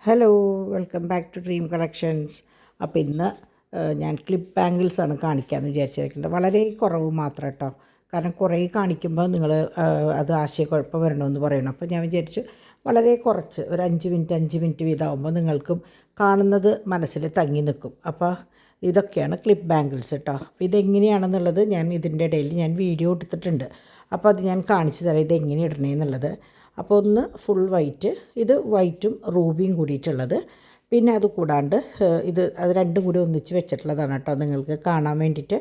Hello, welcome back to dream collections. അപ്പോൾ ഇന്ന് ഞാൻ ക്ലിപ്പ് ബാംഗിൾസാണ് കാണിക്കാമെന്ന് വിചാരിച്ചിരിക്കുന്നത്. വളരെ കുറവ് മാത്രം കേട്ടോ. കാരണം കുറേ കാണിക്കുമ്പോൾ നിങ്ങൾ അത് ആശയക്കുഴപ്പം വരണമെന്ന് പറയണം. അപ്പോൾ ഞാൻ വിചാരിച്ചു വളരെ കുറച്ച് ഒരു 5 മിനിറ്റ് വീതമാകുമ്പോൾ നിങ്ങൾക്കും കാണുന്നത് മനസ്സിൽ തങ്ങി നിൽക്കും. അപ്പോൾ ഇതൊക്കെയാണ് ക്ലിപ്പ് ബാംഗിൾസ് കേട്ടോ. അപ്പോൾ ഇതെങ്ങനെയാണെന്നുള്ളത് ഞാൻ ഇതിൻ്റെ ഇടയിൽ ഞാൻ വീഡിയോ എടുത്തിട്ടുണ്ട്. അപ്പോൾ അത് ഞാൻ കാണിച്ചു തരാം ഇതെങ്ങനെ ഇടണേന്നുള്ളത്. അപ്പോൾ ഒന്ന് ഫുൾ വൈറ്റ്, ഇത് വൈറ്റും റൂബിയും കൂടിയിട്ടുള്ളത്. പിന്നെ അത് കൂടാണ്ട് അത് രണ്ടും കൂടി ഒന്നിച്ച് വെച്ചിട്ടുള്ളതാണ് കേട്ടോ, നിങ്ങൾക്ക് കാണാൻ വേണ്ടിയിട്ട്.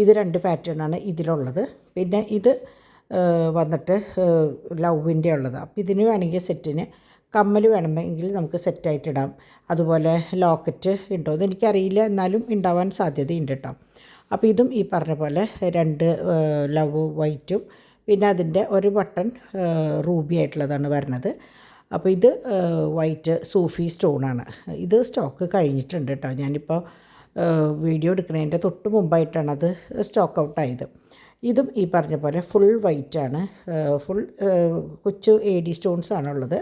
ഇത് 2 പാറ്റേണാണ് ഇതിലുള്ളത്. പിന്നെ ഇത് വന്നിട്ട് ലവിൻ്റെ ഉള്ളത്. അപ്പോൾ ഇതിന് വേണമെങ്കിൽ സെറ്റിന് കമ്മൽ വേണമെങ്കിൽ നമുക്ക് സെറ്റായിട്ടിടാം. അതുപോലെ ലോക്കറ്റ് ഉണ്ടോ എന്ന് എനിക്കറിയില്ല, എന്നാലും ഉണ്ടാവാൻ സാധ്യതയുണ്ട് കേട്ടോ. അപ്പോൾ ഇതും ഈ പറഞ്ഞ പോലെ 2 ലവ് വൈറ്റും പിന്നെ അതിൻ്റെ ഒരു ബട്ടൺ റൂബി ആയിട്ടുള്ളതാണ് വരുന്നത്. അപ്പോൾ ഇത് വൈറ്റ് സൂഫി സ്റ്റോണാണ്. ഇത് സ്റ്റോക്ക് കഴിഞ്ഞിട്ടുണ്ട് കേട്ടോ. ഞാനിപ്പോൾ വീഡിയോ എടുക്കുന്നതിൻ്റെ തൊട്ട് മുമ്പായിട്ടാണ് അത് സ്റ്റോക്ക് ഔട്ടായത്. ഇതും ഈ പറഞ്ഞ പോലെ ഫുൾ വൈറ്റാണ്. ഫുൾ കൊച്ചു AD സ്റ്റോൺസ് ആണുള്ളത്.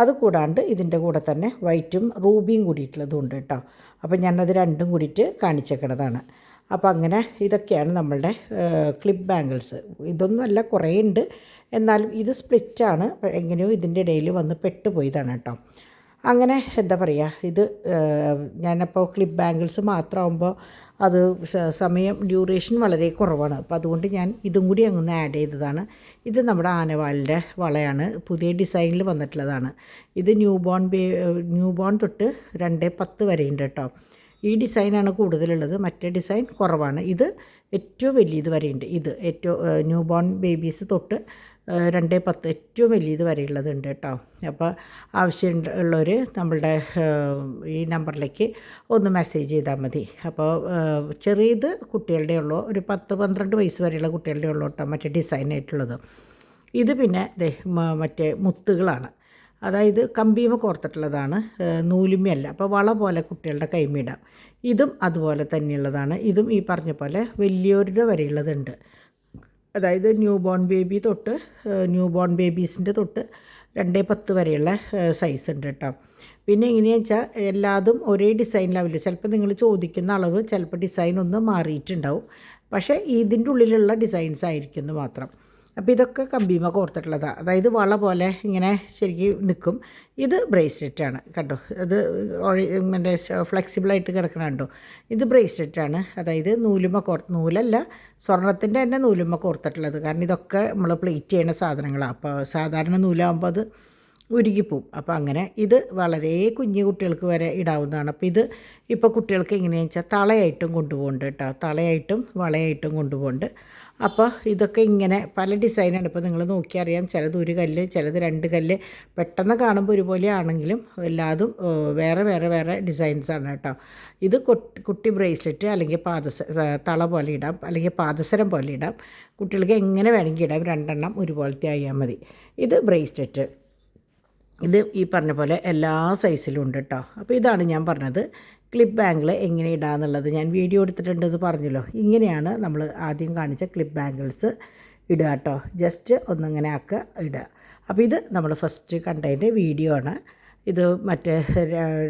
അതുകൂടാണ്ട് ഇതിൻ്റെ കൂടെ തന്നെ വൈറ്റും റൂബിയും കൂടിയിട്ടുള്ളതും ഉണ്ട് കേട്ടോ. അപ്പോൾ ഞാനത് രണ്ടും കൂടിയിട്ട് കാണിച്ചേക്കണതാണ്. അപ്പോൾ അങ്ങനെ ഇതൊക്കെയാണ് നമ്മളുടെ ക്ലിപ്പ് ബാംഗിൾസ്. ഇതൊന്നുമല്ല, കുറേ ഉണ്ട്. എന്നാലും ഇത് സ്പ്ലിറ്റാണ്. എങ്ങനെയോ ഇതിൻ്റെ ഇടയിൽ വന്ന് പെട്ടുപോയതാണ് കേട്ടോ. അങ്ങനെ എന്താ പറയുക, ഇത് ഞാനപ്പോൾ ക്ലിപ്പ് ബാംഗിൾസ് മാത്രമാകുമ്പോൾ അത് സമയം ഡ്യൂറേഷൻ വളരെ കുറവാണ്. അപ്പോൾ അതുകൊണ്ട് ഞാൻ ഇതും കൂടി അങ്ങ് ആഡ് ചെയ്തതാണ്. ഇത് നമ്മുടെ ആനവാലിൻ്റെ വളയാണ്, പുതിയ ഡിസൈനിൽ വന്നിട്ടുള്ളതാണ്. ഇത് ന്യൂ ബോൺ തൊട്ട് 2-10 വരെയുണ്ട് കേട്ടോ. ഈ ഡിസൈനാണ് കൂടുതലുള്ളത്, മറ്റേ ഡിസൈൻ കുറവാണ്. ഇത് ഏറ്റവും വലിയത് വരെയുണ്ട്. ഇത് ഏറ്റവും ന്യൂ ബോൺ ബേബീസ് തൊട്ട് 2-10 ഏറ്റവും വലിയത് വരെയുള്ളതുണ്ട് കേട്ടോ. അപ്പോൾ ആവശ്യമുള്ളവർ നമ്മളുടെ ഈ നമ്പറിലേക്ക് ഒന്ന് മെസ്സേജ് ചെയ്താൽ മതി. അപ്പോൾ ചെറിയത് കുട്ടികളുടെ ഉള്ളൂ, ഒരു 10-12 വയസ്സ് വരെയുള്ള കുട്ടികളുടെ ഉള്ളൂ കേട്ടോ മറ്റേ ഡിസൈനായിട്ടുള്ളത്. ഇത് പിന്നെ മറ്റേ മുത്തുകളാണ്, അതായത് കമ്പിയുമ കോർത്തിട്ടുള്ളതാണ്, നൂലുമ്മയല്ല. അപ്പോൾ വള പോലെ കുട്ടികളുടെ കൈമിടാം. ഇതും അതുപോലെ തന്നെയുള്ളതാണ്. ഇതും ഈ പറഞ്ഞ പോലെ വലിയൊരുടെ വരെയുള്ളതുണ്ട്. അതായത് ന്യൂ ബോൺ ബേബീസിൻ്റെ തൊട്ട് 2-10 വരെയുള്ള സൈസ് ഉണ്ട് കേട്ടോ. പിന്നെ എങ്ങനെയാണെന്ന് വെച്ചാൽ എല്ലാതും ഒരേ ഡിസൈനിലാവില്ല. ചിലപ്പോൾ നിങ്ങൾ ചോദിക്കുന്ന അളവ് ചിലപ്പോൾ ഡിസൈൻ ഒന്ന് മാറിയിട്ടുണ്ടാവും. പക്ഷേ ഇതിൻ്റെ ഉള്ളിലുള്ള ഡിസൈൻസ് ആയിരിക്കുന്നു മാത്രം. അപ്പോൾ ഇതൊക്കെ കമ്പിമ കോർത്തിട്ടുള്ളതാണ്, അതായത് വള പോലെ ഇങ്ങനെ ശരിക്കും നിൽക്കും. ഇത് ബ്രേസ്ലെറ്റാണ് കണ്ടോ, അത് മറ്റേ ഫ്ലെക്സിബിളായിട്ട് കിടക്കണം കണ്ടോ. ഇത് ബ്രേസ്ലെറ്റാണ്, അതായത് നൂലല്ല, സ്വർണ്ണത്തിൻ്റെ തന്നെ നൂലുമ്മ കോർത്തിട്ടുള്ളത്. കാരണം ഇതൊക്കെ നമ്മൾ പ്ലേറ്റ് ചെയ്യുന്ന സാധനങ്ങളാണ്. അപ്പോൾ സാധാരണ നൂലാകുമ്പോൾ അത് ഉരുകിപ്പോവും. അപ്പോൾ അങ്ങനെ ഇത് വളരെ കുഞ്ഞു കുട്ടികൾക്ക് വരെ ഇടാവുന്നതാണ്. അപ്പോൾ ഇത് ഇപ്പോൾ കുട്ടികൾക്ക് എങ്ങനെയാണെന്ന് വെച്ചാൽ തളയായിട്ടും കൊണ്ടുപോകുന്നുണ്ട് കേട്ടോ, തളയായിട്ടും വളയായിട്ടും കൊണ്ടുപോകുന്നുണ്ട്. അപ്പോൾ ഇതൊക്കെ ഇങ്ങനെ പല ഡിസൈനാണ്. ഇപ്പോൾ നിങ്ങൾ നോക്കിയറിയാം, ചിലത് 1 കല്ല്, ചിലത് 2 കല്ല്. പെട്ടെന്ന് കാണുമ്പോൾ ഒരുപോലെ ആണെങ്കിലും എല്ലാതും വേറെ ഡിസൈൻസാണ് കേട്ടോ. ഇത് കുട്ടി ബ്രേസ്ലെറ്റ് അല്ലെങ്കിൽ തള പോലെ ഇടാം, അല്ലെങ്കിൽ പാദസരം പോലെ ഇടാം. കുട്ടികൾക്ക് എങ്ങനെ വേണമെങ്കിൽ ഇടാം, 2 എണ്ണം ഒരുപോലത്തെ ആയാൽ മതി. ഇത് ബ്രേസ്ലെറ്റ്. ഇത് ഈ പറഞ്ഞ പോലെ എല്ലാ സൈസിലും ഉണ്ട് കേട്ടോ. അപ്പോൾ ഇതാണ് ഞാൻ പറഞ്ഞത് ക്ലിപ്പ് ബാംഗിൾ എങ്ങനെ ഇടാന്നുള്ളത്. ഞാൻ വീഡിയോ എടുത്തിട്ടുണ്ടെന്ന് പറഞ്ഞല്ലോ. ഇങ്ങനെയാണ് നമ്മൾ ആദ്യം കാണിച്ച ക്ലിപ്പ് ബാംഗിൾസ് ഇടുക കേട്ടോ. ജസ്റ്റ് ഒന്നിങ്ങനെ ആക്കുക, ഇടുക. അപ്പോൾ ഇത് നമ്മൾ ഫസ്റ്റ് കണ്ടതിൻ്റെ വീഡിയോ ആണ്. ഇത് മറ്റേ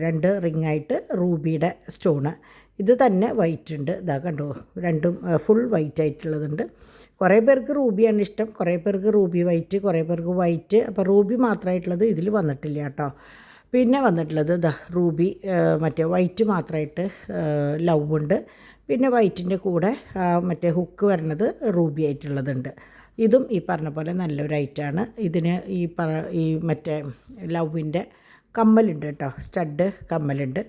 2 റിങ്ങായിട്ട് റൂബിയുടെ സ്റ്റോണ്. ഇത് തന്നെ വൈറ്റ് ഉണ്ട്, ഇതാ കണ്ടോ, രണ്ടും ഫുൾ വൈറ്റ് ആയിട്ടുള്ളതുണ്ട്. കുറേ പേർക്ക് റൂബിയാണ് ഇഷ്ടം, കുറേ പേർക്ക് റൂബി വൈറ്റ്, കുറേ പേർക്ക് വൈറ്റ്. അപ്പോൾ റൂബി മാത്രമായിട്ടുള്ളത് ഇതിൽ വന്നിട്ടില്ല കേട്ടോ. പിന്നെ വന്നിട്ടുള്ളത് റൂബി മറ്റേ വൈറ്റ് മാത്രമായിട്ട് ലവ് ഉണ്ട്. പിന്നെ വൈറ്റിൻ്റെ കൂടെ മറ്റേ ഹുക്ക് വരുന്നത് റൂബി ആയിട്ടുള്ളതുണ്ട്. ഇതും ഈ പറഞ്ഞ പോലെ നല്ലൊരു ഐറ്റമാണ്. ഇതിന് ഈ മറ്റേ ലവിൻ്റെ കമ്മലുണ്ട് കേട്ടോ, സ്റ്റഡ് കമ്മലുണ്ട്.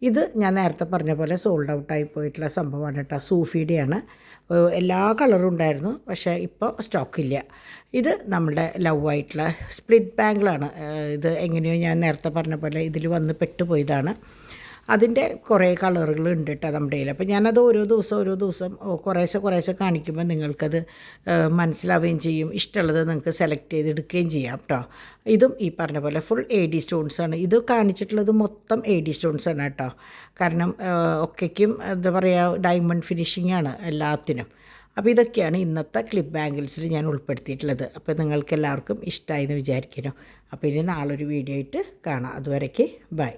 ഇത് ഞാൻ നേരത്തെ പറഞ്ഞ പോലെ സോൾഡ് ഔട്ടായി പോയിട്ടുള്ള സംഭവമാണ് കേട്ടോ, സൂഫിയുടെയാണ്. എല്ലാ കളറും ഉണ്ടായിരുന്നു, പക്ഷേ ഇപ്പോൾ സ്റ്റോക്കില്ല. ഇത് നമ്മുടെ ലവ് ആയിട്ടുള്ള സ്പ്ലിറ്റ് ബാംഗിളാണ്. ഇത് എങ്ങനെയോ ഞാൻ നേരത്തെ പറഞ്ഞ പോലെ ഇതിൽ വന്ന് പെട്ടുപോയതാണ്. അതിൻ്റെ കുറേ കളറുകൾ ഉണ്ട് കേട്ടോ നമ്മുടെ കയ്യിൽ. അപ്പോൾ ഞാനത് ഓരോ ദിവസം കുറേശ്ശെ കാണിക്കുമ്പോൾ നിങ്ങൾക്കത് മനസ്സിലാവുകയും ചെയ്യും. ഇഷ്ടമുള്ളത് നിങ്ങൾക്ക് സെലക്ട് ചെയ്ത് എടുക്കുകയും ചെയ്യാം കേട്ടോ. ഇതും ഈ പറഞ്ഞ പോലെ ഫുൾ AD സ്റ്റോൺസാണ്. ഇത് കാണിച്ചിട്ടുള്ളത് മൊത്തം AD സ്റ്റോൺസാണ് കേട്ടോ. കാരണം ഒക്കെയ്ക്കും എന്താ പറയുക, ഡയമണ്ട് ഫിനിഷിംഗ് ആണ് എല്ലാത്തിനും. അപ്പോൾ ഇതൊക്കെയാണ് ഇന്നത്തെ ക്ലിപ്പ് ബാംഗിൾസിൽ ഞാൻ ഉൾപ്പെടുത്തിയിട്ടുള്ളത്. അപ്പോൾ നിങ്ങൾക്ക് എല്ലാവർക്കും ഇഷ്ടമായി എന്ന് വിചാരിക്കുന്നു. അപ്പോൾ ഇനി നാളൊരു വീഡിയോ ആയിട്ട് കാണാം. അതുവരേക്ക് ബൈ.